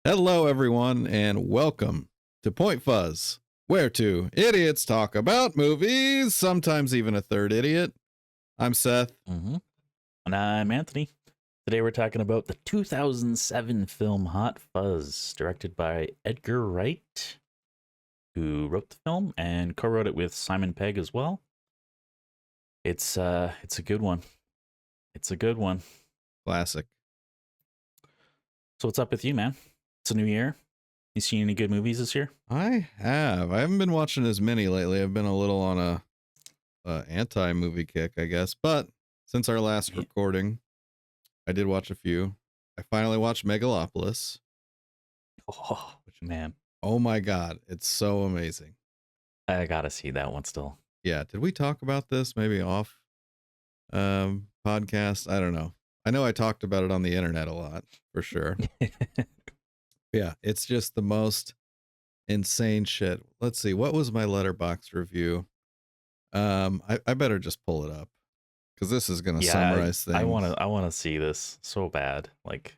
Hello, everyone, and welcome to Point Fuzz, where two idiots talk about movies, sometimes even a third idiot. I'm Seth. Mm-hmm. And I'm Anthony. Today we're talking about the 2007 film Hot Fuzz, directed by Edgar Wright, who wrote the film and co-wrote it with Simon Pegg as well. It's a good one. It's a good one. Classic. So what's up with you, man? It's a new year. You seen any good movies this year? I haven't been watching as many lately. I've been a little on a anti-movie kick, I guess. But since our last recording, I did watch a few. I finally watched Megalopolis. Oh, man. Oh my God. It's so amazing. I gotta see that one still. Yeah. Did we talk about this maybe off podcast? I don't know. I know I talked about it on the internet a lot, for sure. Yeah, it's just the most insane shit. Let's see, what was my Letterboxd review? I better just pull it up because this is gonna summarize things. I wanna see this so bad. Like,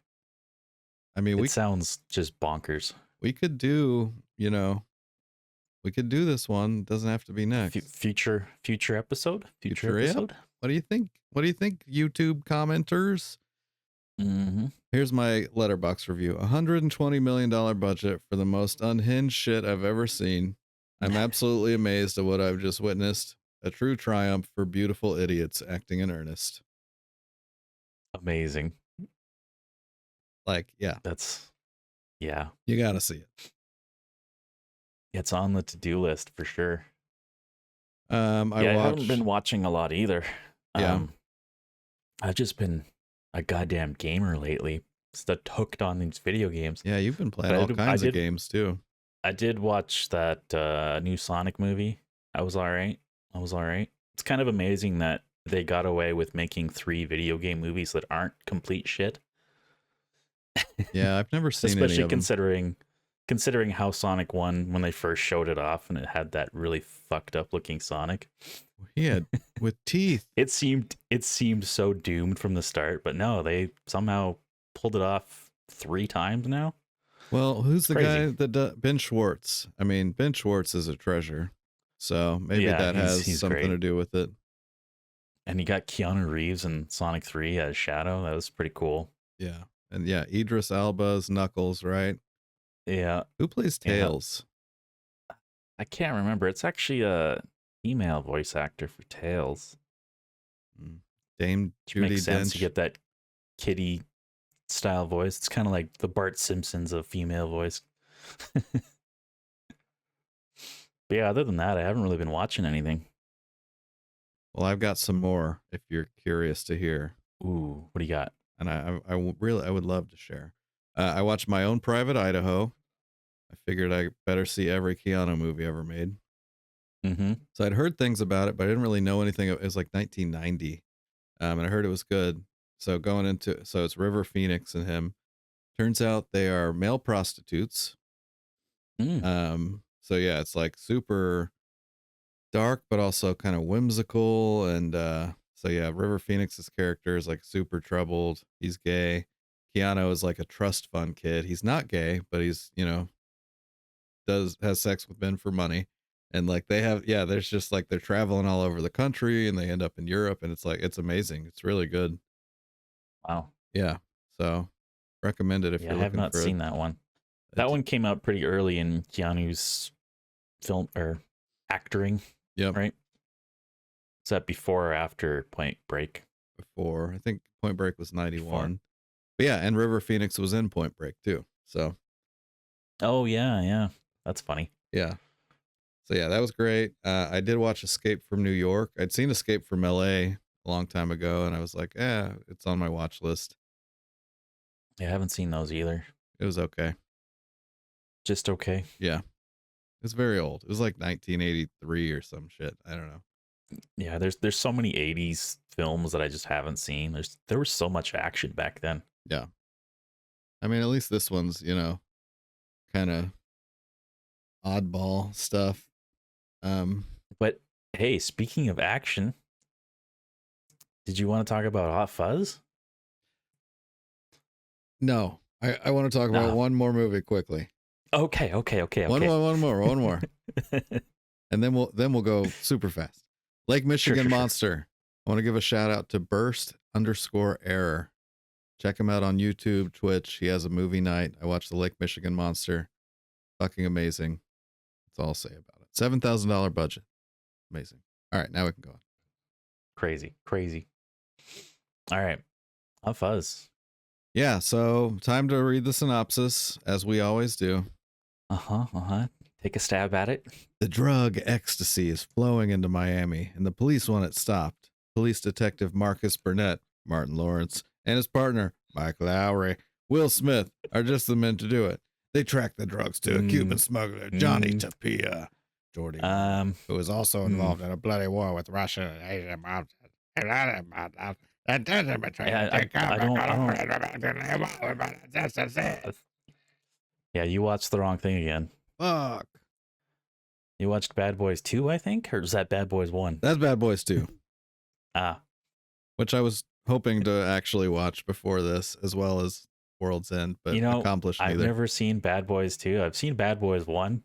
I mean, it sounds just bonkers. We could do, we could do this one. It doesn't have to be next. Future episode. Future episode. Yeah. What do you think? What do you think, YouTube commenters? Mm-hmm. Here's my Letterboxd review. $120 million budget for the most unhinged shit I've ever seen. I'm absolutely amazed at what I've just witnessed. A true triumph for beautiful idiots acting in earnest. Amazing. Like, yeah. You gotta see it. It's on the to-do list for sure. I haven't been watching a lot either. Yeah. I've just been a goddamn gamer lately. Just hooked on these video games. Yeah, you've been playing all kinds of games too. I did watch that new Sonic movie. I was all right. It's kind of amazing that they got away with making 3 video game movies that aren't complete shit. Yeah, I've never seen especially any of them. considering how Sonic 1, when they first showed it off and it had that really fucked up looking Sonic. He had with teeth. It seemed so doomed from the start, but no, they somehow pulled it off 3 times now. Well, who's the guy that Ben Schwartz? I mean, Ben Schwartz is a treasure, so maybe that has something great to do with it. And you got Keanu Reeves in Sonic 3 as Shadow. That was pretty cool. Yeah, and yeah, Idris Elba's Knuckles, right? Yeah. Who plays Tails? Yeah. I can't remember. It's actually a female voice actor for Tails. Dame Judi makes sense. Dench. You get that kitty style voice. It's kind of like the Bart Simpson's of female voice. But yeah, other than that, I haven't really been watching anything. Well, I've got some more if you're curious to hear. Ooh, what do you got? And I would love to share. I watched My Own Private Idaho. I figured I better see every Keanu movie ever made. Mm-hmm. So I'd heard things about it, but I didn't really know anything. It was like 1990, and I heard it was good. So it's River Phoenix and him. Turns out they are male prostitutes. So yeah, it's like super dark, but also kind of whimsical. And so yeah, River Phoenix's character is like super troubled. He's gay. Keanu is like a trust fund kid. He's not gay, but he's, has sex with men for money. And like there's just like they're traveling all over the country and they end up in Europe, and it's like it's amazing. It's really good. Wow. Yeah. So recommend it if you're looking for it. I have not seen that one. That one came out pretty early in Keanu's film or acting. Yep. Right? Is that before or after Point Break? Before. I think Point Break was 91. But yeah, and River Phoenix was in Point Break too. So. Oh yeah. That's funny. Yeah. So yeah, that was great. I did watch Escape from New York. I'd seen Escape from LA a long time ago, and I was like, it's on my watch list. Yeah, I haven't seen those either. It was okay. Just okay. Yeah. It's very old. It was like 1983 or some shit. I don't know. Yeah, there's so many 80s films that I just haven't seen. There was so much action back then. Yeah. I mean, at least this one's, kind of oddball stuff. But hey, speaking of action, did you want to talk about Hot Fuzz? No, I want to talk about one more movie quickly. Okay. One more. And then we'll go super fast. Lake Michigan Monster. I want to give a shout out to Burst_Error. Check him out on YouTube, Twitch. He has a movie night. I watched the Lake Michigan Monster. Fucking amazing. That's all I'll say about it. $7,000 budget. Amazing. All right, now we can go on. Crazy. All right. Hot Fuzz. Yeah, so time to read the synopsis, as we always do. Take a stab at it. The drug ecstasy is flowing into Miami, and the police want it stopped. Police Detective Marcus Burnett, Martin Lawrence, and his partner, Mike Lowry, Will Smith, are just the men to do it. They track the drugs to a Cuban smuggler, Johnny Tapia. Jordy, who is also involved in a bloody war with Russia and Asia. Yeah, you watched the wrong thing again. Fuck. You watched Bad Boys 2, I think? Or was that Bad Boys 1? That's Bad Boys 2. Which I was hoping to actually watch before this, as well as World's End, but accomplished neither. I've never seen Bad Boys 2. I've seen Bad Boys 1.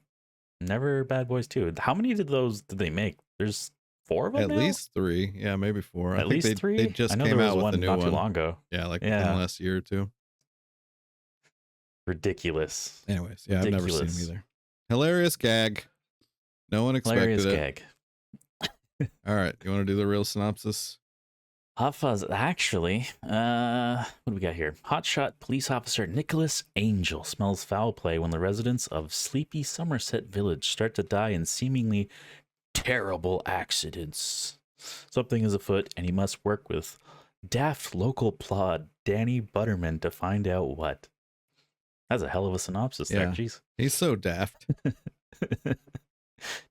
Never Bad Boys 2. How many did they make? There's 4 of them At least 3. Yeah, maybe 4. At least 3? They just came out with a new one not too long ago. Yeah, like in the last year or 2. Ridiculous. Anyways, yeah, I've never seen them either. Hilarious gag. No one expected it. All right, you want to do the real synopsis? Hot Fuzz, actually, what do we got here? Hotshot police officer Nicholas Angel smells foul play when the residents of sleepy Somerset Village start to die in seemingly terrible accidents. Something is afoot, and he must work with daft local plod Danny Butterman to find out what. That's a hell of a synopsis there, jeez. He's so daft.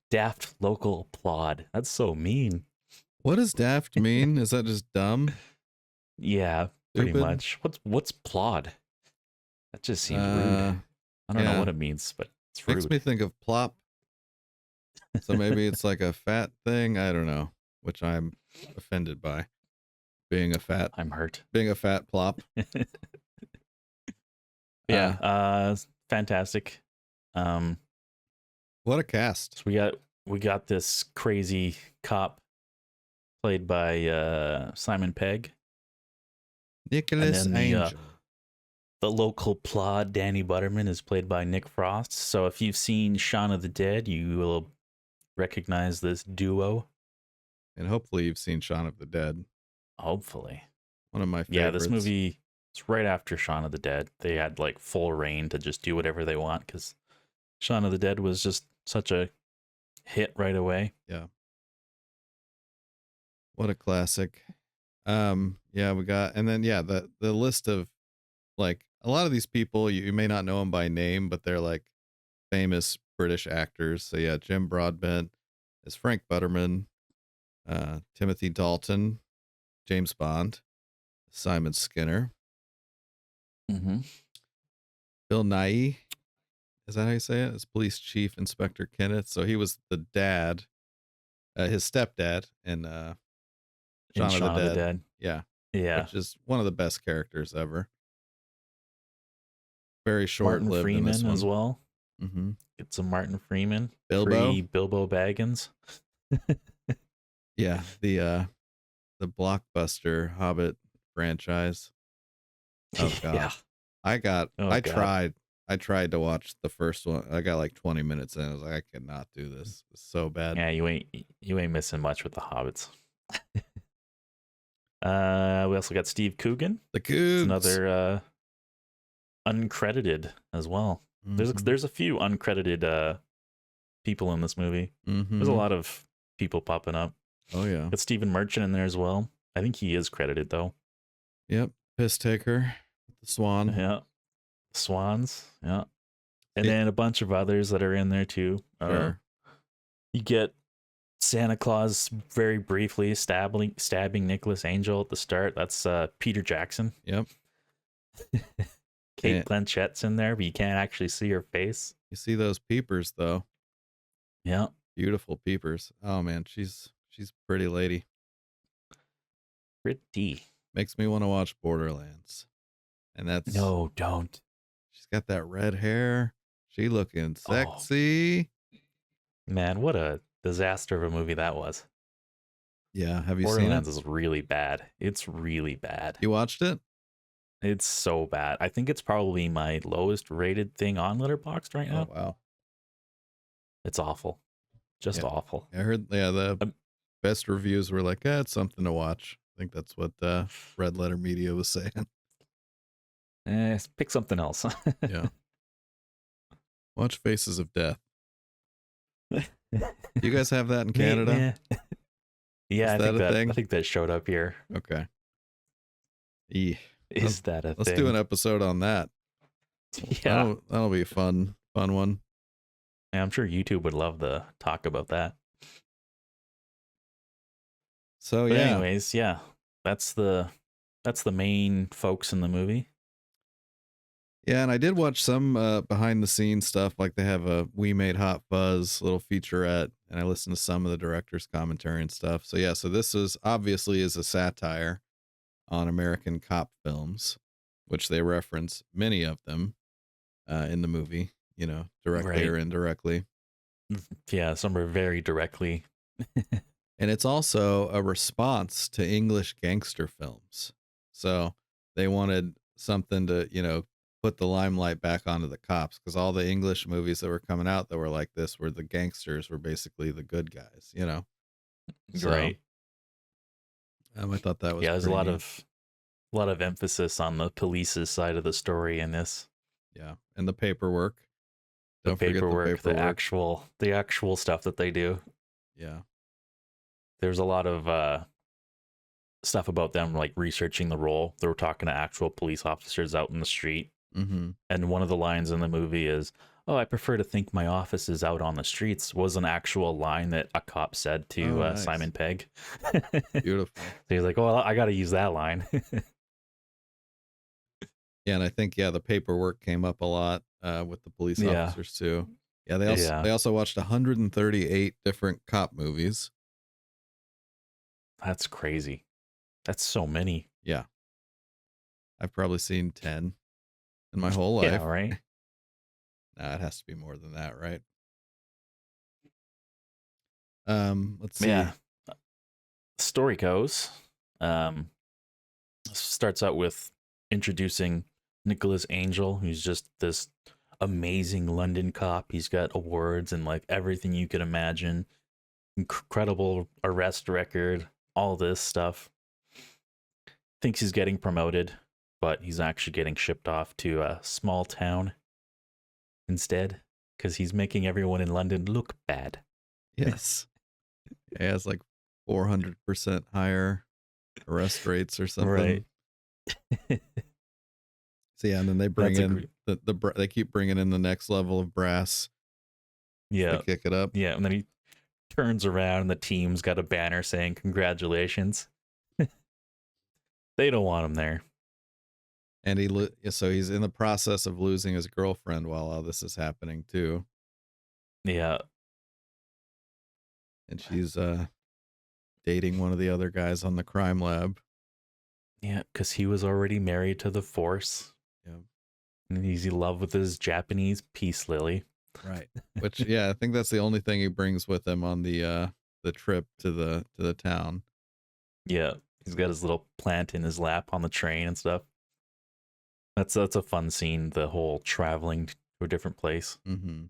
Daft local plod. That's so mean. What does daft mean? Is that just dumb? Yeah, pretty much. What's plod? That just seems rude. I don't know what it means, but it's rude. Makes me think of plop. So maybe it's like a fat thing. I don't know, which I'm offended by. Being a fat. I'm hurt. Being a fat plop. Fantastic. What a cast. So we got this crazy cop played by Simon Pegg. Nicholas Angel. The local plod Danny Butterman is played by Nick Frost. So if you've seen Shaun of the Dead, you will recognize this duo. And hopefully you've seen Shaun of the Dead. Hopefully. One of my favorites. Yeah, this movie is right after Shaun of the Dead. They had like full reign to just do whatever they want because Shaun of the Dead was just such a hit right away. Yeah. What a classic. Yeah, we got, and then the list of like a lot of these people you may not know them by name, but they're like famous British actors. So yeah, Jim Broadbent is Frank Butterman, Timothy Dalton, James Bond, Simon Skinner, Bill Nighy. Is that how you say it? It's Police Chief Inspector Kenneth. So he was the dad, his stepdad in Shaun of the Dead. Yeah. Which is one of the best characters ever. Very short-lived. Martin Freeman in this one as well. Mm-hmm. Get some Martin Freeman. Bilbo Baggins. Yeah, the blockbuster Hobbit franchise. Oh god. Yeah. I tried to watch the first one. I got like 20 minutes in. I was like, I cannot do this. It's so bad. Yeah, you ain't missing much with the Hobbits. We also got Steve Coogan. The Cougs. Another uncredited as well. There's a few uncredited people in this movie. There's a lot of people popping up. Oh yeah. Got Stephen Merchant in there as well. I think he is credited though. Yep. Piss Taker. The Swan. Yeah. Swans. Yeah. And then a bunch of others that are in there too. Sure. You get Santa Claus very briefly stabbing Nicholas Angel at the start. That's Peter Jackson. Yep. Kate Blanchett's in there, but you can't actually see her face. You see those peepers though. Yeah. Beautiful peepers. Oh man, she's a pretty lady. Pretty. Makes me want to watch Borderlands. And that's No, don't. She's got that red hair. She looking Oh, sexy. man, what a disaster of a movie that was. Yeah, have you seen it? Borderlands is really bad. It's really bad. You watched it? It's so bad. I think it's probably my lowest rated thing on Letterboxd right now. Oh wow. It's awful. Just Yeah. awful. I heard the best reviews were like, it's something to watch. I think that's what Red Letter Media was saying. Pick something else. Yeah. Watch Faces of Death. You guys have that in Canada? Yeah, Is that a thing? I think that showed up here. Okay. Is that a thing? Let's do an episode on that. Yeah. That'll be a fun one. Yeah, I'm sure YouTube would love to talk about that. So But anyways, yeah. That's the main folks in the movie. Yeah, and I did watch some behind the scenes stuff, like they have a We Made Hot Fuzz little featurette, and I listened to some of the director's commentary and stuff. So yeah, so this is obviously a satire on American cop films, which they reference many of them in the movie, directly or indirectly. Yeah, some are very directly. And it's also a response to English gangster films. So they wanted something to, put the limelight back onto the cops, because all the English movies that were coming out that were like this were the gangsters were basically the good guys, So, right. I thought that was there's a lot neat. of emphasis on the police's side of the story in this. Yeah, and the paperwork. Don't forget the paperwork. The actual stuff that they do. Yeah. There's a lot of stuff about them like researching the role. They were talking to actual police officers out in the street. Mm-hmm. And one of the lines in the movie is, "Oh, I prefer to think my office is out on the streets," was an actual line that a cop said to nice. Simon Pegg. Beautiful. So he's like, "Well, I got to use that line." Yeah, and I think the paperwork came up a lot with the police officers too. Yeah, they also watched 138 different cop movies. That's crazy. That's so many. Yeah. I've probably seen 10 in my whole life. Yeah, right? Nah, it has to be more than that, right? Let's see. Yeah. Story goes. Starts out with introducing Nicholas Angel, who's just this amazing London cop. He's got awards and like everything you could imagine. Incredible arrest record, all this stuff. Thinks he's getting promoted, but he's actually getting shipped off to a small town instead, because he's making everyone in London look bad. Yes. He has like 400% higher arrest rates or something. Right. So yeah, and then they bring in they keep bringing in the next level of brass. Yeah. To kick it up. Yeah, and then he turns around and the team's got a banner saying congratulations. They don't want him there. And so he's in the process of losing his girlfriend while all this is happening too. Yeah. And she's dating one of the other guys on the crime lab. Yeah, because he was already married to the Force. Yeah. And he's in love with his Japanese peace lily. Right. Which I think that's the only thing he brings with him on the trip to the town. Yeah. He's got his little plant in his lap on the train and stuff. That's a fun scene, the whole traveling to a different place. Mm-hmm.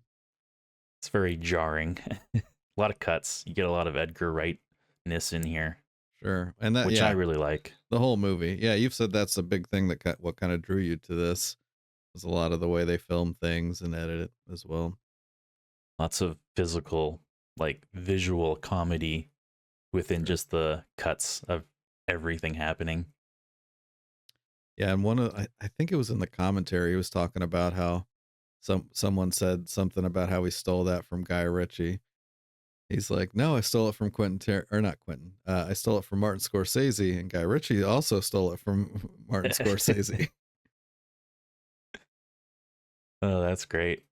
It's very jarring. A lot of cuts. You get a lot of Edgar Wright-ness in here. Sure. And that which I really like. The whole movie. Yeah, you've said that's a big thing what kind of drew you to this was a lot of the way they film things and edit it as well. Lots of physical, like visual comedy within just the cuts of everything happening. Yeah, and I think it was in the commentary, he was talking about how someone said something about how he stole that from Guy Ritchie. He's like, no, I stole it from I stole it from Martin Scorsese, and Guy Ritchie also stole it from Martin Scorsese. Oh, that's great.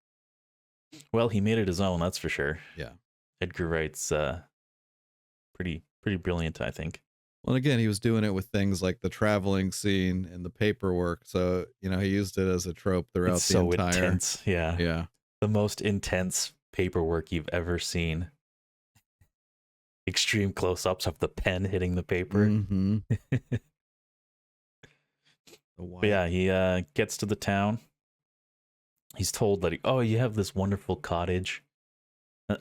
Well, he made it his own, that's for sure. Yeah. Edgar Wright's pretty brilliant, I think. Well, again, he was doing it with things like the traveling scene and the paperwork. So, you know, he used it as a trope throughout It's the so entire. intense. Yeah. Yeah. The most intense paperwork you've ever seen. Extreme close-ups of the pen hitting the paper. Mm-hmm. But yeah, he gets to the town. He's told that, you have this wonderful cottage.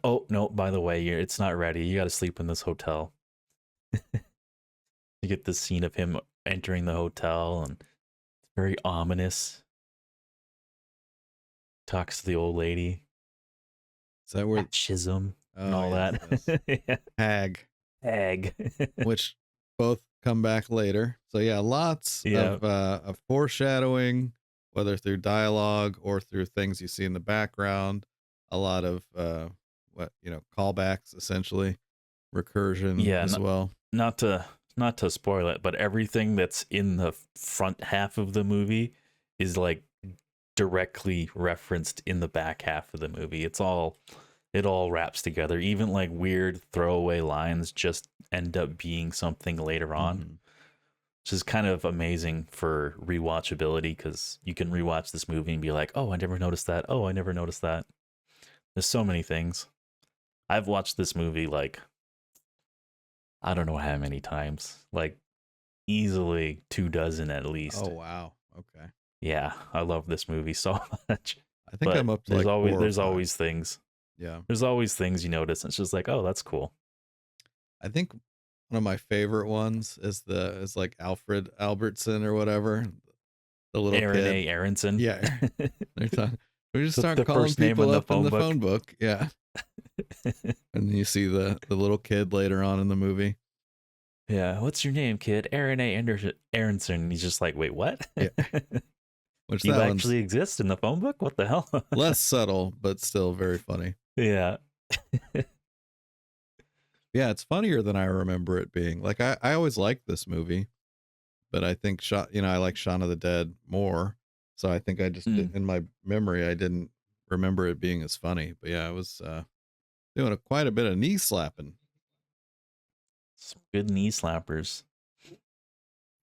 Oh, no, by the way, it's not ready. You got to sleep in this hotel. You get this scene of him entering the hotel, and it's very ominous. Talks to the old lady. Is that where Schism and all yes, that? yes. Yeah. Hag, Egg. which both come back later. So yeah, lots of foreshadowing, whether through dialogue or through things you see in the background. A lot of callbacks, essentially, recursion as well. Not to spoil it, but everything that's in the front half of the movie is like directly referenced in the back half of the movie. It all wraps together. Even like weird throwaway lines just end up being something later on, which is kind of amazing for rewatchability, because you can rewatch this movie and be like, oh, I never noticed that. Oh, I never noticed that. There's so many things. I've watched this movie like, I don't know how many times, like easily 24 at least. Oh, wow. Okay. Yeah, I love this movie so much. I think I'm up to there's always things. Yeah. There's always things you notice. And it's just like, oh, that's cool. I think one of my favorite ones is like Alfred Albertson or whatever. The little Aaron kid. A. Aronson. Yeah. They're talking. We just start the calling first name people in up in the phone book. Yeah. And you see the little kid later on in the movie. Yeah. What's your name, kid? Aaron A. Aronson. And he's just like, wait, what? Yeah. Which you actually exist in the phone book? What the hell? Less subtle, but still very funny. Yeah. Yeah, it's funnier than I remember it being. Like I always liked this movie, but I think I like Shaun of the Dead more. So I think I just in my memory I didn't remember it being as funny. But yeah, I was doing quite a bit of knee slapping. Some good knee slappers.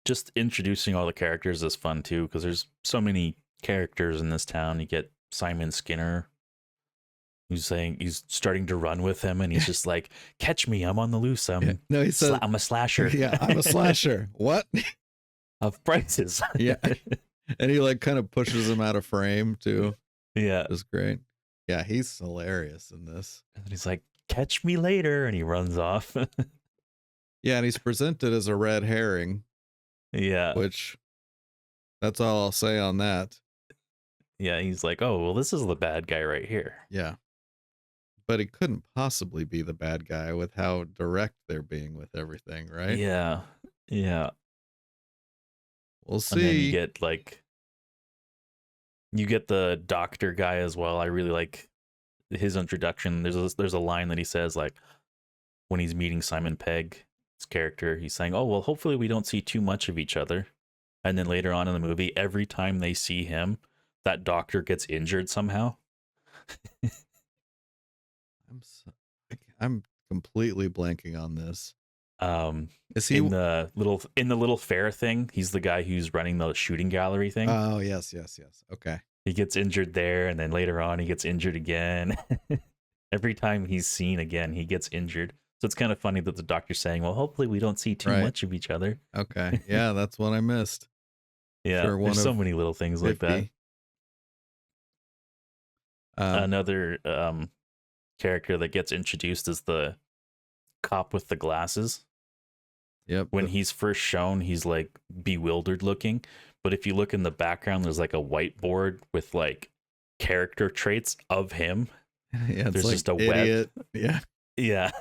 Just introducing all the characters is fun too, because there's so many characters in this town. You get Simon Skinner, who's saying he's starting to run with him, and he's just like, "Catch me! I'm on the loose. I'm a slasher. Yeah, I'm a slasher. What? Of prices. Yeah." And he like kind of pushes him out of frame too. Yeah, it was great. Yeah, he's hilarious in this. And he's like, "Catch me later," and he runs off. Yeah, and he's presented as a red herring. Yeah, which that's all I'll say on that. Yeah, he's like, "Oh, well, this is the bad guy right here." Yeah, but he couldn't possibly be the bad guy with how direct they're being with everything, right? Yeah. We'll see. And then you get the doctor guy as well. I really like his introduction. There's a line that he says, like, when he's meeting Simon Pegg, his character, he's saying, "Oh, well, hopefully we don't see too much of each other." And then later on in the movie, every time they see him, that doctor gets injured somehow. I'm completely blanking on this. Is he in the little fair thing? He's the guy who's running the shooting gallery thing. Oh, yes. Okay. He gets injured there, and then later on he gets injured again. Every time he's seen again, he gets injured. So it's kind of funny that the doctor's saying, "Well, hopefully we don't see too much of each other." Okay. Yeah, that's what I missed. Yeah, there's so many little things 50. Like that. Another character that gets introduced is the cop with the glasses. Yep. When he's first shown, he's like bewildered looking. But if you look in the background, there's like a whiteboard with like character traits of him. Yeah, there's like just a idiot. web. Yeah. Yeah.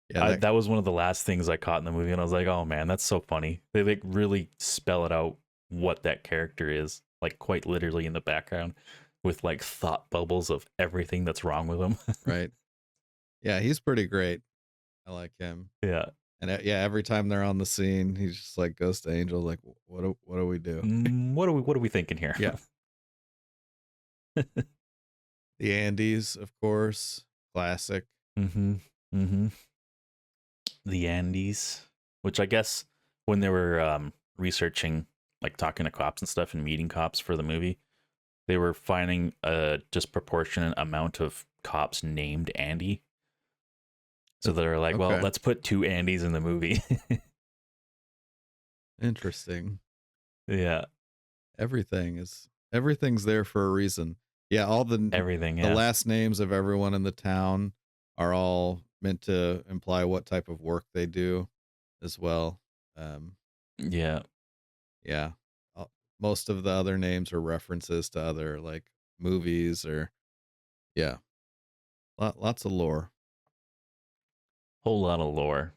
Yeah, that was one of the last things I caught in the movie, and I was like, "Oh man, that's so funny." They like really spell it out what that character is, like quite literally in the background, with like thought bubbles of everything that's wrong with him. Right. Yeah, he's pretty great. I like him. Yeah. And every time they're on the scene, he's just like goes to Angel, like, "What do we do? What are we thinking here?" Yeah. The Andes, of course, classic. the Andes, which I guess when they were researching, like talking to cops and stuff and meeting cops for the movie, they were finding a disproportionate amount of cops named Andy. So they're like, well, Okay. let's put 2 Andys in the movie. Interesting. Yeah, Everything's there for a reason. Yeah, all the everything. the Yeah, last names of everyone in the town are all meant to imply what type of work they do as well. Um, yeah. yeah. Most of the other names are references to other like movies or yeah, lots of lore. Whole lot of lore.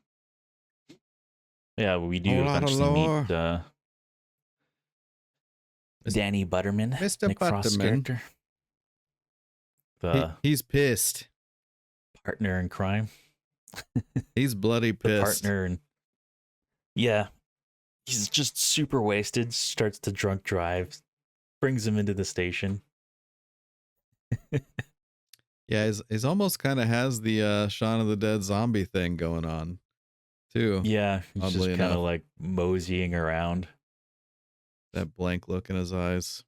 Yeah, we Whole do lot of eventually meet lore. Danny Butterman, Mr. Nick Frost's Butterman. character, the He's pissed. partner in crime, He's bloody the pissed. partner, and yeah, he's just super wasted. Starts to drunk drive, brings him into the station. Yeah, he's almost kind of has the Shaun of the Dead zombie thing going on too. Yeah, he's Oddly just kind of enough. like moseying around. That blank look in his eyes.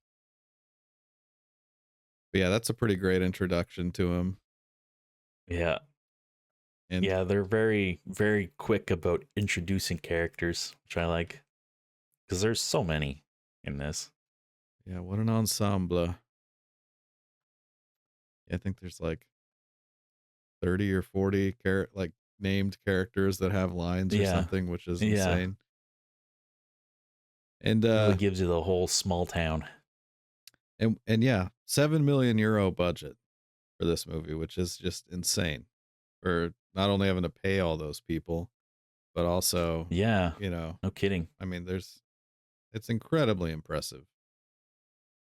But yeah, that's a pretty great introduction to him. Yeah, And yeah, they're very, very quick about introducing characters, which I like because there's so many in this. yeah, what an ensemble. I think there's like 30 or 40 like named characters that have lines or Yeah, something, which is yeah, insane. And really gives you the whole small town. and yeah, 7 million euro budget for this movie, which is just insane. For not only having to pay all those people, but also, Yeah, you know, no kidding. I mean, it's incredibly impressive.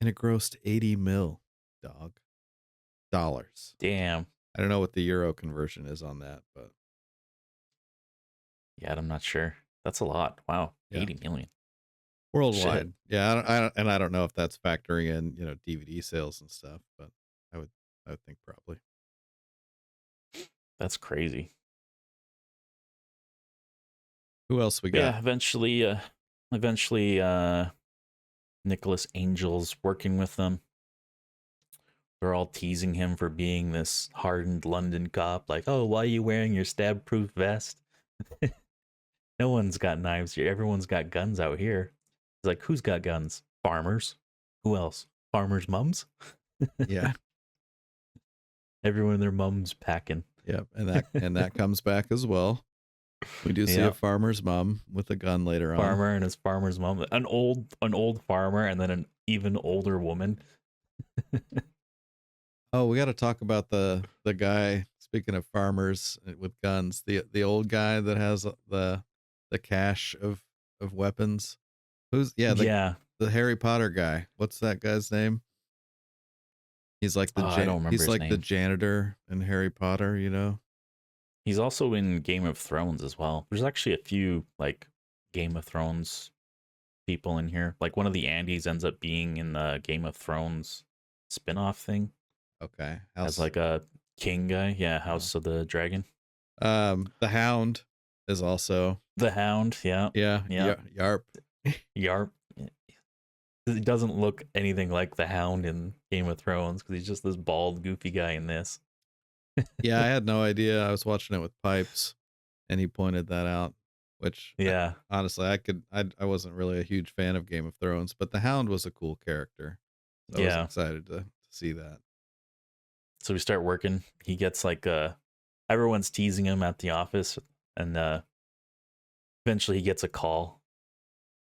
And it grossed 80 mil, dollars. Damn. I don't know what the euro conversion is on that, but Yeah, I'm not sure. That's a lot. Wow, yeah, 80 million. worldwide. Shit. Yeah, I don't know if that's factoring in, you know, DVD sales and stuff, but I would think probably. That's crazy. Who else we But got? yeah, eventually, Nicholas Angel's working with them. They're all teasing him for being this hardened London cop. Like, oh, why are you wearing your stab-proof vest? No one's got knives here. Everyone's got guns out here. It's like, who's got guns? Farmers. Who else? Farmers' mums. Yeah. Everyone and their mums packing. Yep, and that comes back as well. We do see a Yep. farmer's mom with a gun later on. Farmer and his farmer's mom. An old farmer and then an even older woman. Oh, we got to talk about the guy. Speaking of farmers with guns, the old guy that has the cache of weapons. Who's Yeah. the Harry Potter guy? What's that guy's name? He's like the I don't remember he's his like the name. janitor in Harry Potter, you know. He's also in Game of Thrones as well. There's actually a few like Game of Thrones people in here. Like one of the Andys ends up being in the Game of Thrones spin-off thing Okay, as like a king guy. Yeah, House of the Dragon. the Hound is also The Hound. Yeah. yeah Yarp. Yarp. He doesn't look anything like the Hound in Game of Thrones because he's just this bald, goofy guy in this. Yeah, I had no idea. I was watching it with Pipes, and he pointed that out. Which Yeah. honestly, I wasn't really a huge fan of Game of Thrones, but the Hound was a cool character. So I was excited to see that. So we start working. He gets like everyone's teasing him at the office, and eventually he gets a call.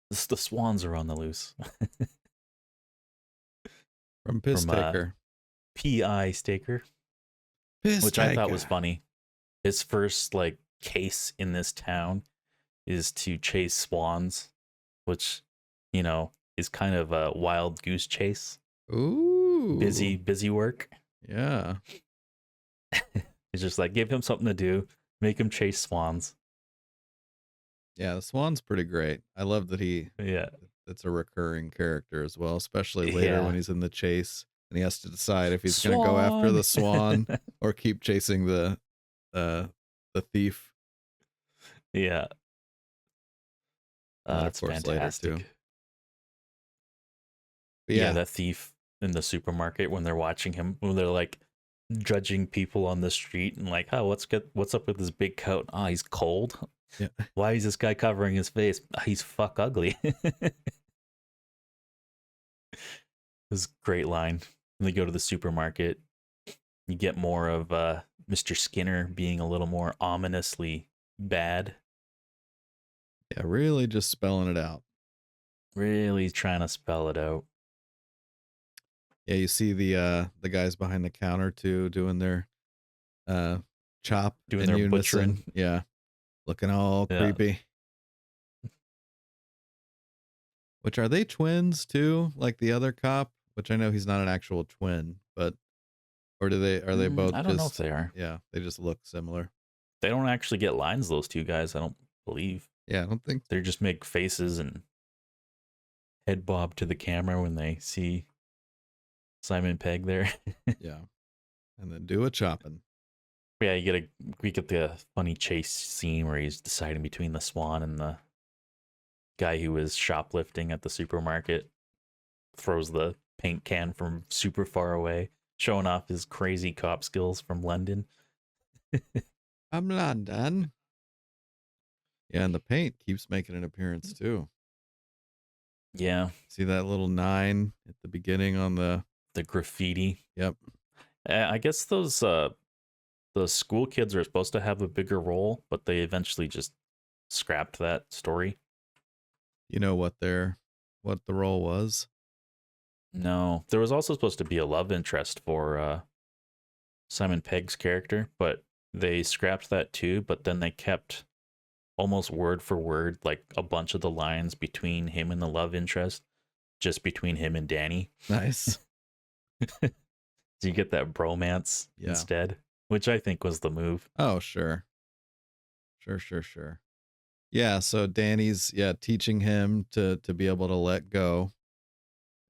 The swans are on the loose. From Piss Taker. P.I. Staker, Piss which I thought was Taker. funny. His first like case in this town is to chase swans, which, you know, is kind of a wild goose chase. Ooh. Busy work. Yeah. It's just like give him something to do, make him chase swans. Yeah, the Swan's pretty great. I love that it's a recurring character as well, especially later when he's in the chase and he has to decide if he's going to go after the swan or keep chasing the thief. Yeah. And then, of That's course, later, too. fantastic. But Yeah, yeah, that thief in the supermarket when they're watching him, when they're like judging people on the street and like, oh, what's up with this big coat? Oh, he's cold. yeah. Why is this guy covering his face? He's fuck ugly. This great line. When they go to the supermarket, you get more of Mr. Skinner being a little more ominously bad. Yeah, really just spelling it out. Really trying to spell it out. Yeah, you see the guys behind the counter too doing their chop Doing in their unison. butchering. Yeah. Looking all Yeah. creepy. Which, are they twins too? Like the other cop? Which I know he's not an actual twin, but or are they both I don't know if just, they are. yeah, they just look similar. They don't actually get lines, those two guys, I don't believe. Yeah, I don't think They just make faces and head bob to the camera when they see Simon Pegg there. yeah. And then do a chopping. Yeah, we get the funny chase scene where he's deciding between the swan and the guy who was shoplifting at the supermarket. Throws the paint can from super far away, showing off his crazy cop skills from London. I'm not done. Yeah, and the paint keeps making an appearance too. Yeah, See that little 9 at the beginning on the graffiti. Yep. I guess those the school kids are supposed to have a bigger role, but they eventually just scrapped that story. You know what the role was? No, there was also supposed to be a love interest for Simon Pegg's character, but they scrapped that too. But then they kept almost word for word like a bunch of the lines between him and the love interest, just between him and Danny. Nice. So you get that bromance Yeah. instead, which I think was the move. Oh, sure. Sure. Yeah, so Danny's teaching him to be able to let go,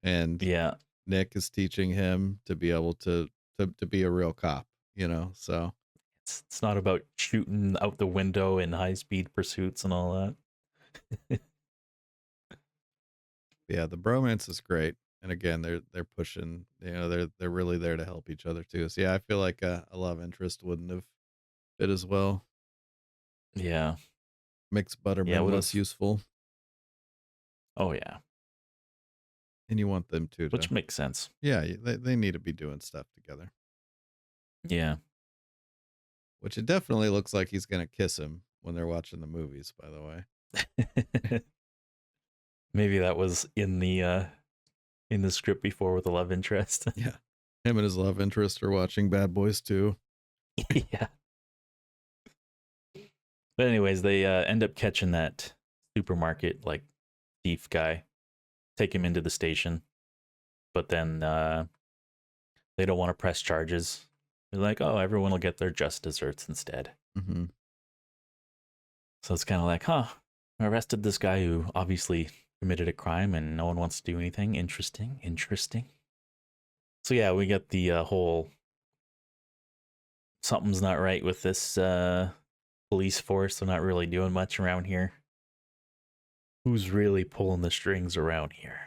and Yeah, Nick is teaching him to be able to be a real cop, so it's not about shooting out the window in high speed pursuits and all that. yeah, the bromance is great. And again, they're pushing, they're really there to help each other too. So yeah, I feel like a love interest wouldn't have fit as well. Yeah. Makes Butterman less useful. Oh yeah, And you want them to which makes sense. yeah, they need to be doing stuff together. Yeah. Which it definitely looks like he's gonna kiss him when they're watching the movies, by the way. Maybe that was in the script before with the love interest. Yeah. Him and his love interest are watching Bad Boys 2. Yeah. But anyways, they end up catching that supermarket like thief guy, take him into the station, but then they don't want to press charges. They're like, oh, everyone will get their just desserts instead. Mm-hmm. So it's kind of like, huh, I arrested this guy who obviously committed a crime and no one wants to do anything. Interesting. So yeah, we get the whole something's not right with this police force. They're not really doing much around here. Who's really pulling the strings around here?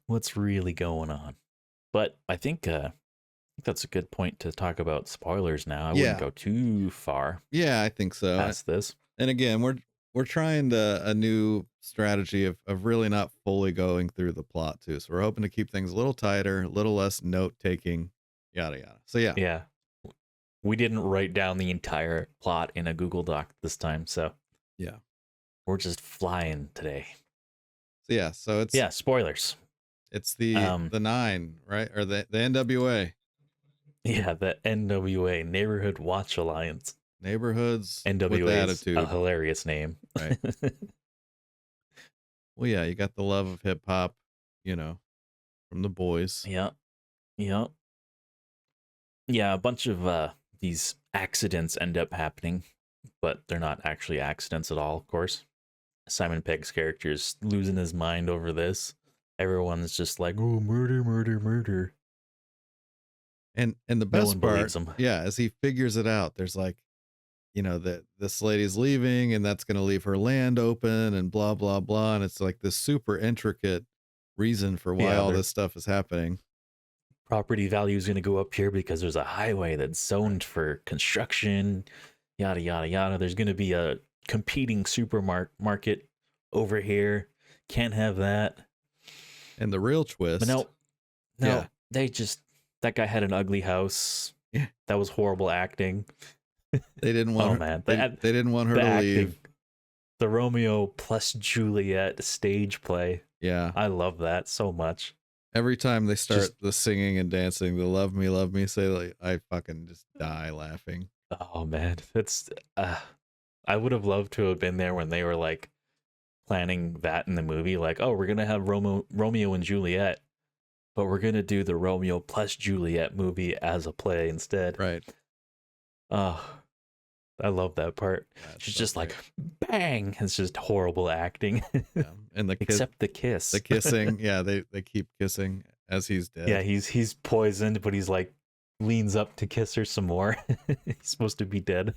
What's really going on? But I think that's a good point to talk about spoilers now. I wouldn't go too far. Yeah, I think so. Past this. And again, we're trying a new strategy of really not fully going through the plot too. So we're hoping to keep things a little tighter, a little less note taking, yada yada. So yeah. Yeah. We didn't write down the entire plot in a Google Doc this time, so yeah. We're just flying today. So yeah, it's spoilers. It's the 9, right? Or the NWA. Yeah, the NWA, Neighborhood Watch Alliance. Neighborhoods NWA with attitude. Is a hilarious name. Right. Well, yeah, you got the love of hip hop, from the boys. Yeah. Yeah, a bunch of these accidents end up happening, but they're not actually accidents at all, of course. Simon Pegg's character is losing his mind over this. Everyone's just like, oh, murder. And the best part, as he figures it out, there's like that this lady's leaving and that's going to leave her land open and blah, blah, blah. And it's like this super intricate reason for why Yeah, all their this stuff is happening. property value is going to go up here because there's a highway that's zoned for construction, yada, yada, yada. There's going to be a competing supermarket over here. Can't have that. And the real twist. But no, Yeah. that guy had an ugly house. Yeah. That was horrible acting. They didn't want Oh, her, man. they didn't want her The to acting, leave. the Romeo plus Juliet stage play. Yeah. I love that so much. Every time they start Just- the singing and dancing, the love me, say, like, I fucking just die laughing. Oh man, it's I would have loved to have been there when they were like planning that in the movie. Like, oh, we're gonna have Romeo and Juliet, but we're gonna do the Romeo plus Juliet movie as a play instead. Right. Oh, I love that part. That's She's so just great. like, bang! It's just horrible acting. Yeah. And the Except the kiss. the kissing. Yeah, they keep kissing as he's dead. Yeah, he's poisoned, but he's like leans up to kiss her some more. He's supposed to be dead.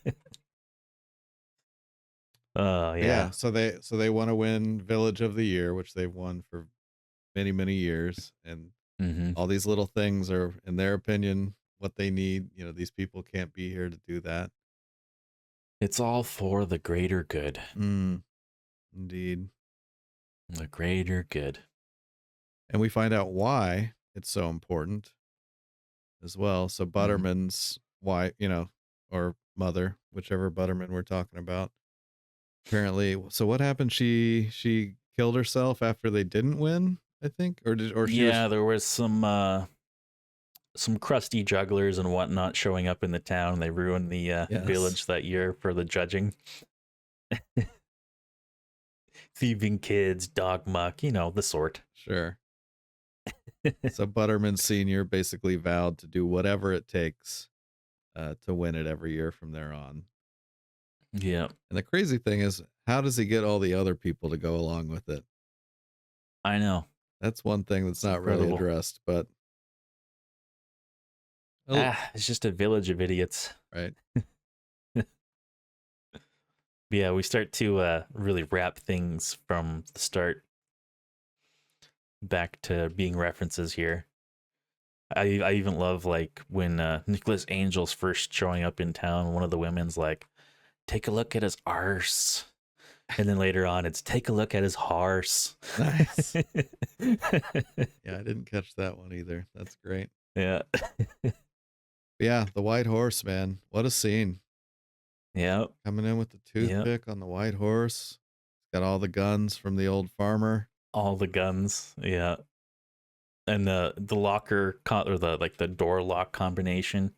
Oh yeah. So they want to win Village of the Year, which they've won for many, many years. And Mm-hmm. all these little things are, in their opinion, what they need. These people can't be here to do that. It's all for the greater good. Indeed. The greater good. And we find out why it's so important as well. So Butterman's wife, or mother, whichever Butterman we're talking about. Apparently, so what happened? She killed herself after they didn't win, I think, there was some crusty jugglers and whatnot showing up in the town. They ruined the Yes. village that year for the judging. Thieving kids, dog muck, the sort. Sure. So Butterman Sr. basically vowed to do whatever it takes to win it every year from there on. Yeah. And the crazy thing is, how does he get all the other people to go along with it? I know. That's one thing that's not really incredible. addressed, but It's just a village of idiots. right. Yeah, we start to really wrap things from the start back to being references here. I even love like when Nicholas Angel's first showing up in town, one of the women's like, take a look at his arse. And then later on it's take a look at his horse. Nice. Yeah, I didn't catch that one either. That's great. Yeah. Yeah, the white horse, man. What a scene. Yeah. Coming in with the toothpick on the white horse. Got all the guns from the old farmer. All the guns. Yeah. And the locker or the door lock combination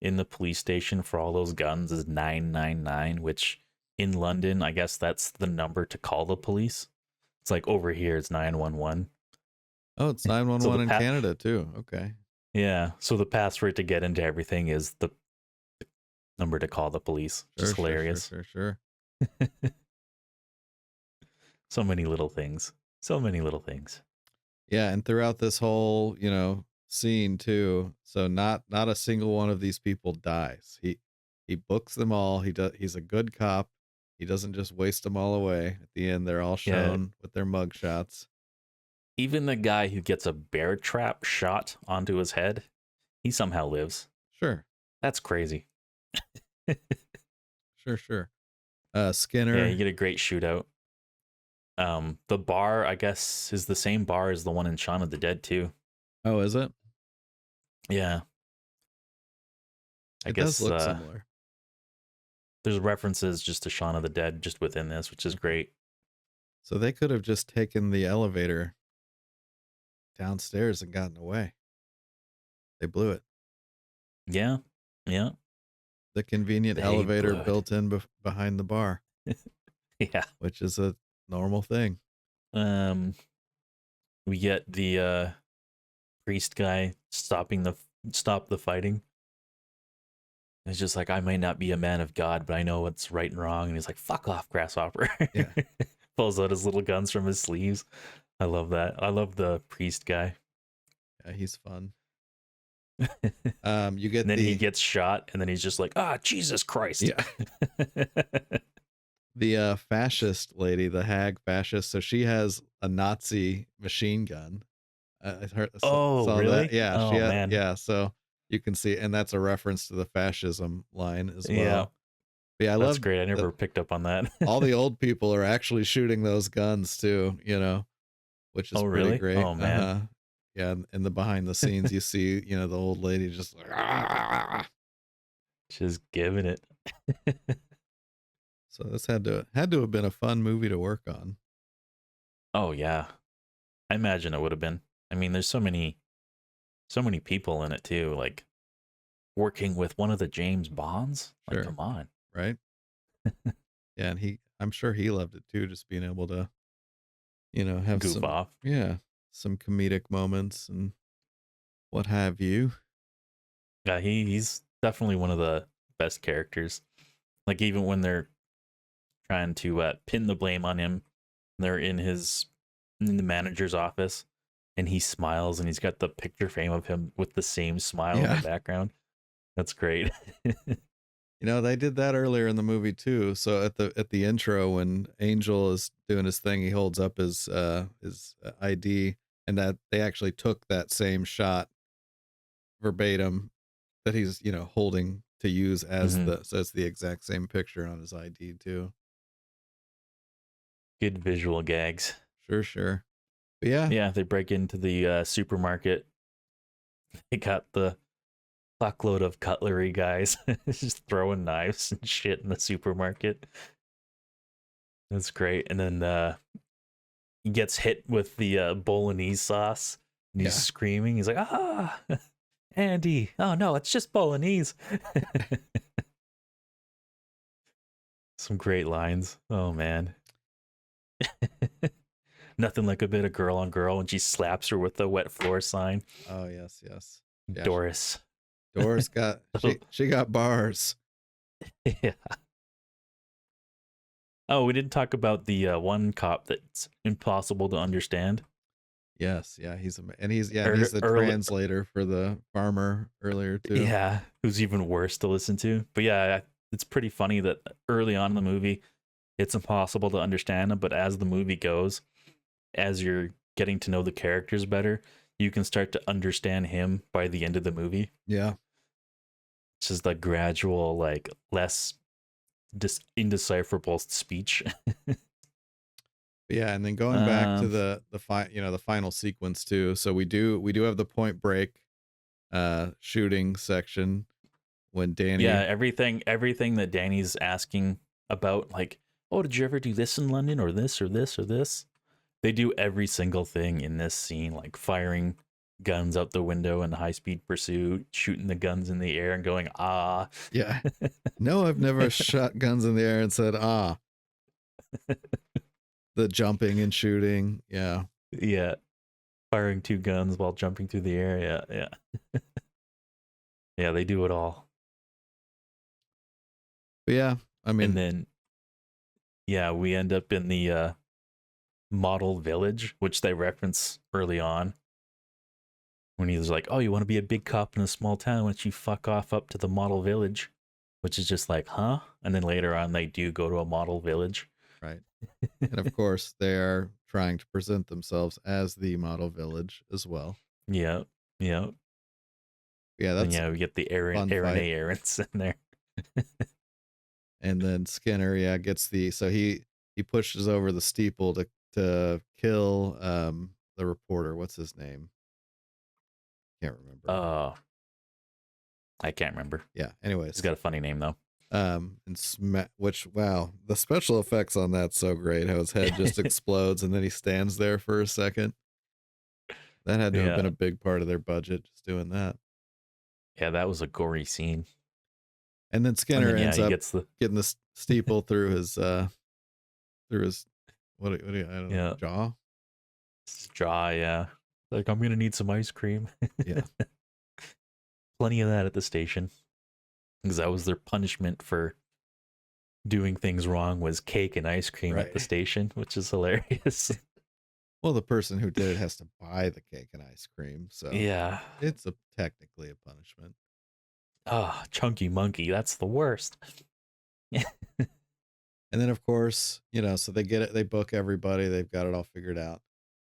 in the police station for all those guns is 999, which in London, I guess that's the number to call the police. It's like over here it's 911. Oh, it's 911 in Canada too. Okay. Yeah. So the password to get into everything is the number to call the police. Just hilarious. Sure. So many little things. So many little things. Yeah, and throughout this whole, scene too. So not a single one of these people dies. He books them all. He's a good cop. He doesn't just waste them all away. At the end, they're all shown with their mug shots. Even the guy who gets a bear trap shot onto his head, he somehow lives. Sure. That's crazy. Sure. Skinner. Yeah, you get a great shootout. The bar, I guess, is the same bar as the one in Shaun of the Dead too. Oh, is it? Yeah. I It guess does look similar. There's references just to Shaun of the Dead just within this, which is great. So they could have just taken the elevator downstairs and gotten away. They blew it. Yeah. The convenient They elevator blew it. built in behind the bar. Yeah. Which is a normal thing. We get the priest guy stop the fighting. He's just like, I might not be a man of God, but I know what's right and wrong. And he's like, fuck off, grasshopper. Yeah. Pulls out his little guns from his sleeves. I love that. I love the priest guy. Yeah, he's fun. You get And then he the gets shot, and then he's just like, "Ah, Jesus Christ!" yeah the fascist lady, the hag fascist. So she has a Nazi machine gun. I Oh, saw that. really? Yeah, she Oh had, man. yeah. So you can see, and that's a reference to the fascism line as Yeah, well. But yeah, I that's love great. I that never picked up on that. all the old people are actually shooting those guns too. Which is Oh, pretty really? great. Oh man, Yeah, in the behind the scenes, you see, the old lady just like, "Ah." just giving it. So this had to have been a fun movie to work on. Oh yeah, I imagine it would have been. I mean, there's so many people in it too. Like working with one of the James Bonds. Like, Sure, come on. right? Yeah, and I'm sure he loved it too, just being able to, have Goof some, off. yeah, some comedic moments and what have you. Yeah, he's definitely one of the best characters. Like even when they're trying to pin the blame on him, they're in the manager's office, and he smiles, and he's got the picture frame of him with the same smile in the Yeah. background. That's great. They did that earlier in the movie too. So at the intro, when Angel is doing his thing, he holds up his ID, and that they actually took that same shot verbatim that he's holding to use as Mhm. so it's the exact same picture on his ID too. Good visual gags. Sure. But yeah, Yeah, they break into the supermarket. They got the fuckload of cutlery guys just throwing knives and shit in the supermarket. That's great. And then he gets hit with the bolognese sauce, and he's yeah. screaming. He's like, "Ah, Andy! Oh no, it's just bolognese." Some great lines. Oh man. Nothing like a bit of girl on girl when she slaps her with the wet floor sign. Oh yes. Yeah, Doris. Doris got she got bars. Yeah. Oh, we didn't talk about the one cop that's impossible to understand. Yes, yeah, and he's Ear- the Early, translator for the farmer earlier too. yeah, who's even worse to listen to. But yeah, it's pretty funny that early on in the movie, it's impossible to understand him. But as the movie goes, as you're getting to know the characters better, you can start to understand him by the end of the movie. Yeah. It's just the gradual, like less indecipherable speech. Yeah, and then going back to Um, the final sequence too. So we do have the Point Break shooting section when yeah, Danny. everything that Danny's asking about, like, oh, did you ever do this in London, or this, or this, or this? They do every single thing in this scene, like firing guns out the window in high speed pursuit, shooting the guns in the air and going, ah. Yeah. No, I've never shot guns in the air and said, ah. The jumping and shooting. Yeah. Yeah. Firing two guns while jumping through the air. Yeah. Yeah, they do it all. But yeah, I And mean, then, yeah, we end up in the model village, which they reference early on when he's like, oh, you want to be a big cop in a small town? Why don't you fuck off up to the model village? Which is just like, huh? And then later on, they do go to a model village. right. And of course, they are trying to present themselves as the model village as well. Yeah. Yeah. Yeah, And that's yeah, we get the fun Aaron fight. A. Aarons in there. And then Skinner, yeah, gets so he pushes over the steeple to kill the reporter. What's his name? Can't remember. I can't remember. Yeah. He's Anyways, got a funny name though. and which, wow, the special effects on that's so great. How his head just explodes and then he stands there for a second. That had to have been Yeah. a big part of their budget, just doing that. Yeah, that was a gory scene. And then And Skinner then, yeah, ends he up gets the getting the steeple through his what do you, I don't know, yeah jaw. jaw. Yeah, like, I'm gonna need some ice cream. Yeah. Plenty of that at the station, because that was their punishment for doing things wrong, was cake and ice cream at the Right. station, which is hilarious. Well, the person who did it has to buy the cake and ice cream, so Yeah. it's technically a punishment. Oh, Chunky Monkey. That's the worst. And then, of course, so they get it, they book everybody, they've got it all figured out.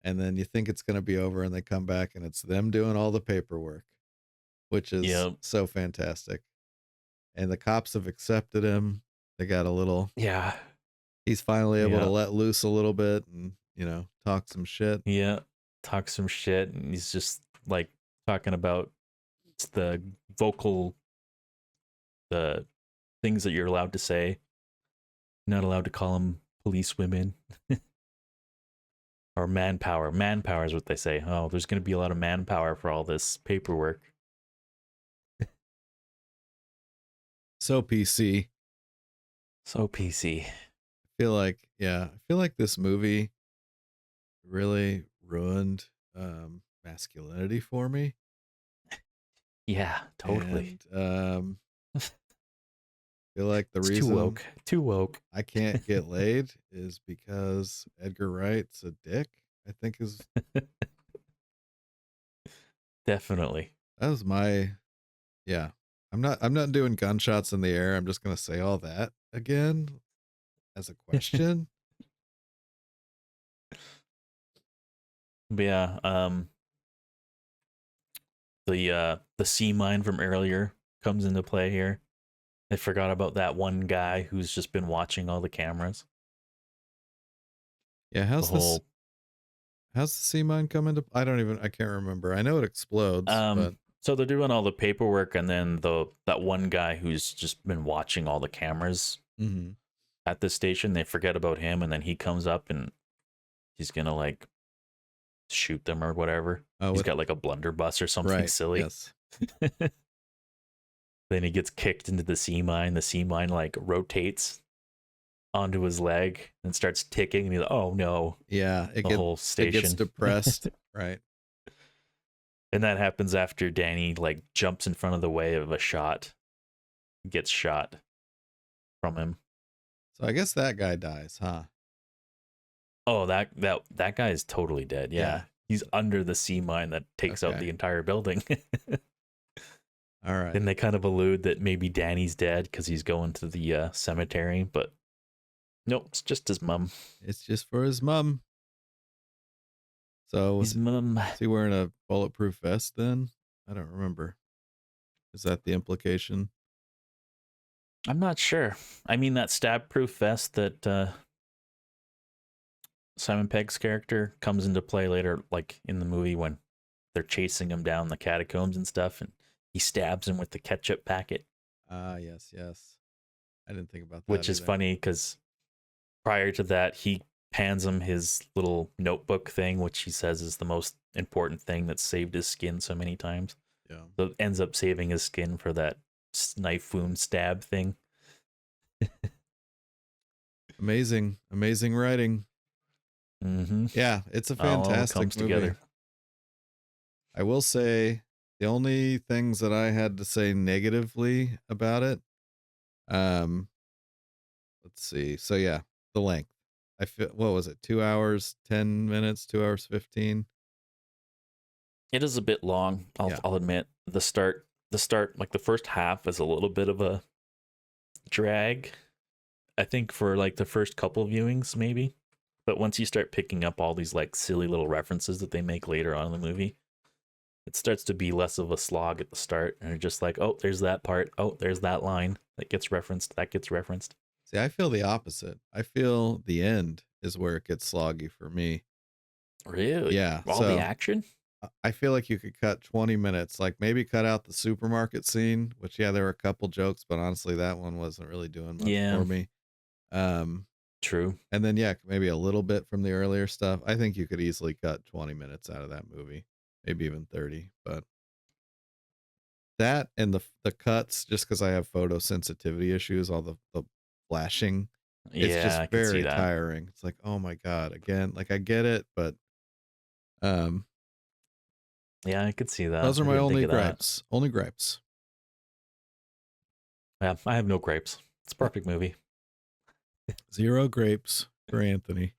And then you think it's going to be over, and they come back, and it's them doing all the paperwork, which is Yep. so fantastic. And the cops have accepted him. They got a little, Yeah. he's finally able to Yeah. let loose a little bit and, talk some shit. Yeah. Talk some shit. And he's just like talking about the the things that you're allowed to say. Not allowed to call them police women. Or manpower. Manpower is what they say. Oh, there's going to be a lot of manpower for all this paperwork. So PC. So PC. I feel like this movie really ruined masculinity for me. Yeah, totally. And feel like the It's reason too woke. I can't get laid is because Edgar Wright's a dick. I think is Definitely. that was my yeah. I'm not doing gunshots in the air. I'm just gonna say all that again as a question. But yeah, the sea mine from earlier comes into play here. I forgot about that one guy who's just been watching all the cameras. Yeah, how's the sea mine come into? I can't remember. I know it explodes, but so they're doing all the paperwork, and then that one guy who's just been watching all the cameras at this station, they forget about him, and then he comes up and he's gonna like shoot them or whatever. He's got like a blunderbuss or something silly. Yes. Then he gets kicked into the sea mine. The sea mine like rotates onto his leg and starts ticking, and he's like, "Oh no!" Yeah, whole station it gets depressed, right? And that happens after Danny like jumps in front of the way of a shot, gets shot from him. So I guess that guy dies, huh? Oh, that guy is totally dead. Yeah. He's under the sea mine that takes out the entire building. All right. And they kind of allude that maybe Danny's dead because he's going to the cemetery, but nope, it's just his mom. It's just for his mom. So his mom. Is he wearing a bulletproof vest then? I don't remember. Is that the implication? I'm not sure. I mean, that stab-proof vest that Simon Pegg's character comes into play later, like in the movie when they're chasing him down the catacombs and stuff, and he stabs him with the ketchup packet. Ah, yes. I didn't think about that. Which is funny because prior to that, he hands him his little notebook thing, which he says is the most important thing that saved his skin so many times. Yeah. So it ends up saving his skin for that knife wound stab thing. Amazing writing. Mm-hmm. Yeah, it's a fantastic movie. Together. I will say the only things that I had to say negatively about it, let's see. So yeah, the length. I feel, what was it? 2 hours, 10 minutes, 2 hours, 15. It is a bit long. I'll admit the start, like the first half is a little bit of a drag. I think for like the first couple of viewings, maybe. But once you start picking up all these like silly little references that they make later on in the movie, it starts to be less of a slog at the start. And you're just like, oh, there's that part. Oh, there's that line that gets referenced. That gets referenced. See, I feel the opposite. I feel the end is where it gets sloggy for me. Really? Yeah. All the action? I feel like you could cut 20 minutes, like maybe cut out the supermarket scene, which, there were a couple jokes, but honestly, that one wasn't really doing much for me. True. And then, maybe a little bit from the earlier stuff. I think you could easily cut 20 minutes out of that movie, maybe even 30, but that and the cuts, just because I have photosensitivity issues, all the flashing, it's just very tiring. It's like, oh my God, again, like I get it, but yeah, I could see that. Those are my only gripes. Only gripes. Yeah, I have no gripes. It's a perfect movie. 0 grapes for Anthony.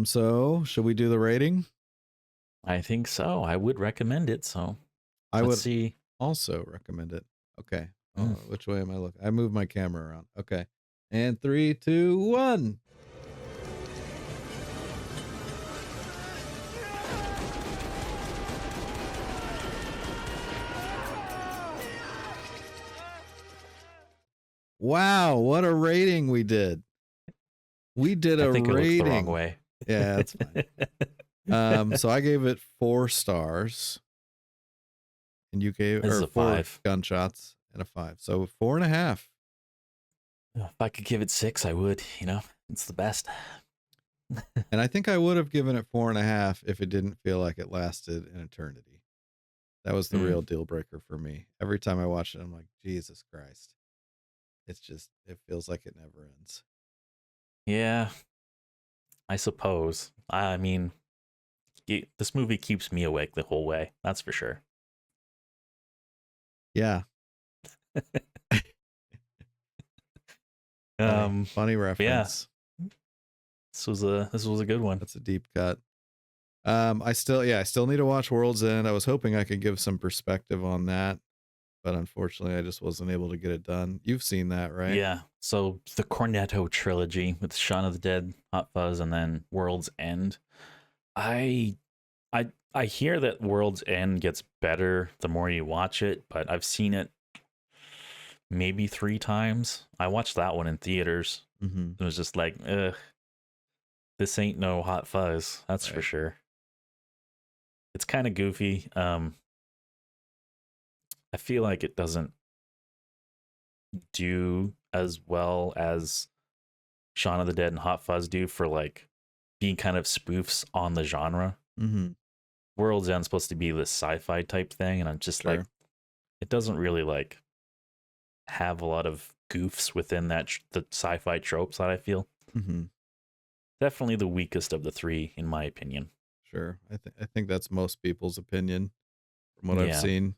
So should we do the rating? I think so. I would recommend it. So I let's would see. also recommend it. Okay. Mm. Which way am I looking? I moved my camera around. Okay. And 3, 2, 1. Wow, what a rating we did. We did I a think it looks the wrong rating. way. Yeah, that's fine. So I gave it 4 stars. And you gave This is a 4 5. gunshots and a 5. So 4.5. If I could give it 6, I would. You know, it's the best. And I think I would have given it 4.5 if it didn't feel like it lasted an eternity. That was the real deal breaker for me. Every time I watch it, I'm like, Jesus Christ. It's just, it feels like it never ends. Yeah, I suppose. I mean, this movie keeps me awake the whole way. That's for sure. Yeah. Funny reference. Yeah. This was a good one. That's a deep cut. I still need to watch World's End. I was hoping I could give some perspective on that, but unfortunately I just wasn't able to get it done. You've seen that, right? Yeah. So the Cornetto trilogy with Shaun of the Dead, Hot Fuzz, and then World's End. I hear that World's End gets better the more you watch it, but I've seen it maybe 3 times. I watched that one in theaters. Mm-hmm. It was just like, ugh, this ain't no Hot Fuzz. That's for sure. It's kind of goofy. I feel like it doesn't do as well as Shaun of the Dead and Hot Fuzz do for like being kind of spoofs on the genre. Mm-hmm. World's End's supposed to be this sci-fi type thing, and I'm just like, it doesn't really like have a lot of goofs within that the sci-fi tropes that I feel. Mm-hmm. Definitely the weakest of the 3, in my opinion. Sure. I think that's most people's opinion from what I've seen.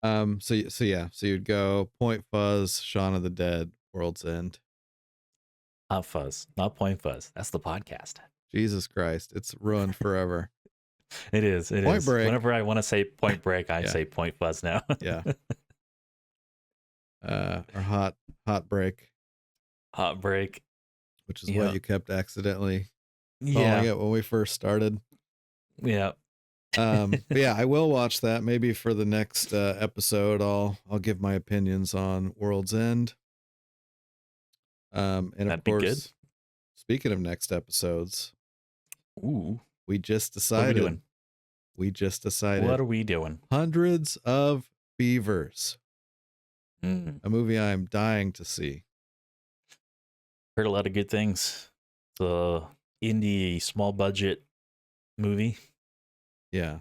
So you'd go Point Fuzz, Shaun of the Dead, World's End. Hot Fuzz, not Point Fuzz. That's the podcast. Jesus Christ, it's ruined forever. It is. Point Break. Whenever I want to say Point Break, I say Point Fuzz now. Yeah. Or Hot Break. Hot Break. Which is what you kept accidentally calling it when we first started. Yeah. But yeah, I will watch that. Maybe for the next episode, I'll give my opinions on World's End. And That'd of course, be good. Speaking of next episodes, we just decided. What are we doing? We just decided. What are we doing? Hundreds of Beavers. A movie I'm dying to see. Heard a lot of good things. The indie small budget movie. Yeah.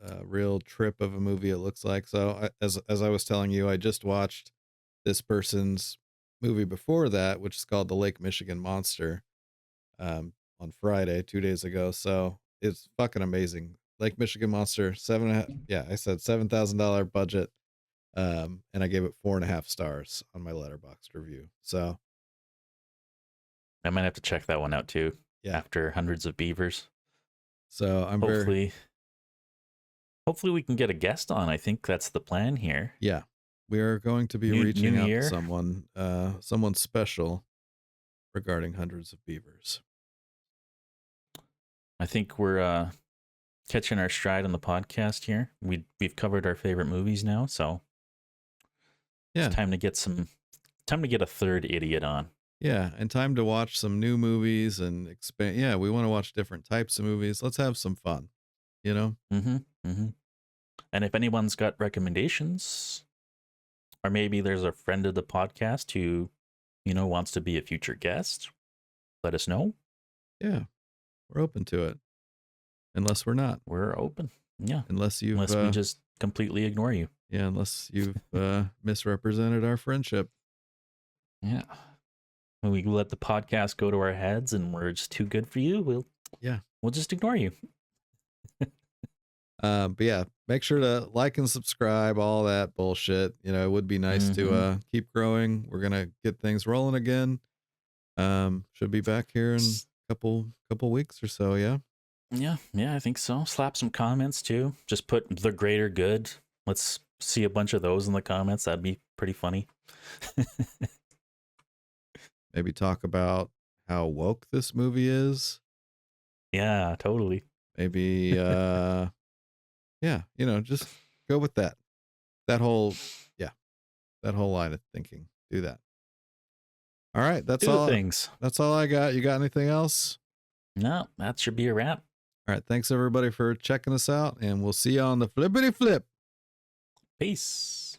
A real trip of a movie, it looks like. So as I was telling you, I just watched this person's movie before that, which is called The Lake Michigan Monster, on Friday, 2 days ago. So it's fucking amazing. Lake Michigan Monster, I said $7,000 budget. And I gave it 4.5 stars on my Letterboxd review. So I might have to check that one out too. Yeah. After Hundreds of Beavers. So I'm hopefully we can get a guest on. I think that's the plan here. Yeah. We are going to be reaching out to someone special regarding Hundreds of Beavers. I think we're catching our stride on the podcast here. We've covered our favorite movies now, so it's time to get a third idiot on. Yeah, and time to watch some new movies and expand. Yeah, we want to watch different types of movies. Let's have some fun, you know? And if anyone's got recommendations, or maybe there's a friend of the podcast who, wants to be a future guest, let us know. Yeah, we're open to it. Unless we're not. We're open. Yeah. Unless we just completely ignore you. Yeah, unless you've misrepresented our friendship. Yeah. When we let the podcast go to our heads and we're just too good for you, we'll just ignore you. But yeah, make sure to like and subscribe, all that bullshit. It would be nice to keep growing. We're gonna get things rolling again. Should be back here in a couple weeks or so. Yeah. Yeah, I think so. Slap some comments too. Just put the greater good. Let's see a bunch of those in the comments. That'd be pretty funny. Maybe talk about how woke this movie is. Yeah, totally. Maybe yeah, just go with that. That whole line of thinking. Do that. All right, that's Do the all. things. That's all I got. You got anything else? No, that should be a wrap. All right, thanks everybody for checking us out, and we'll see you on the flippity flip. Peace.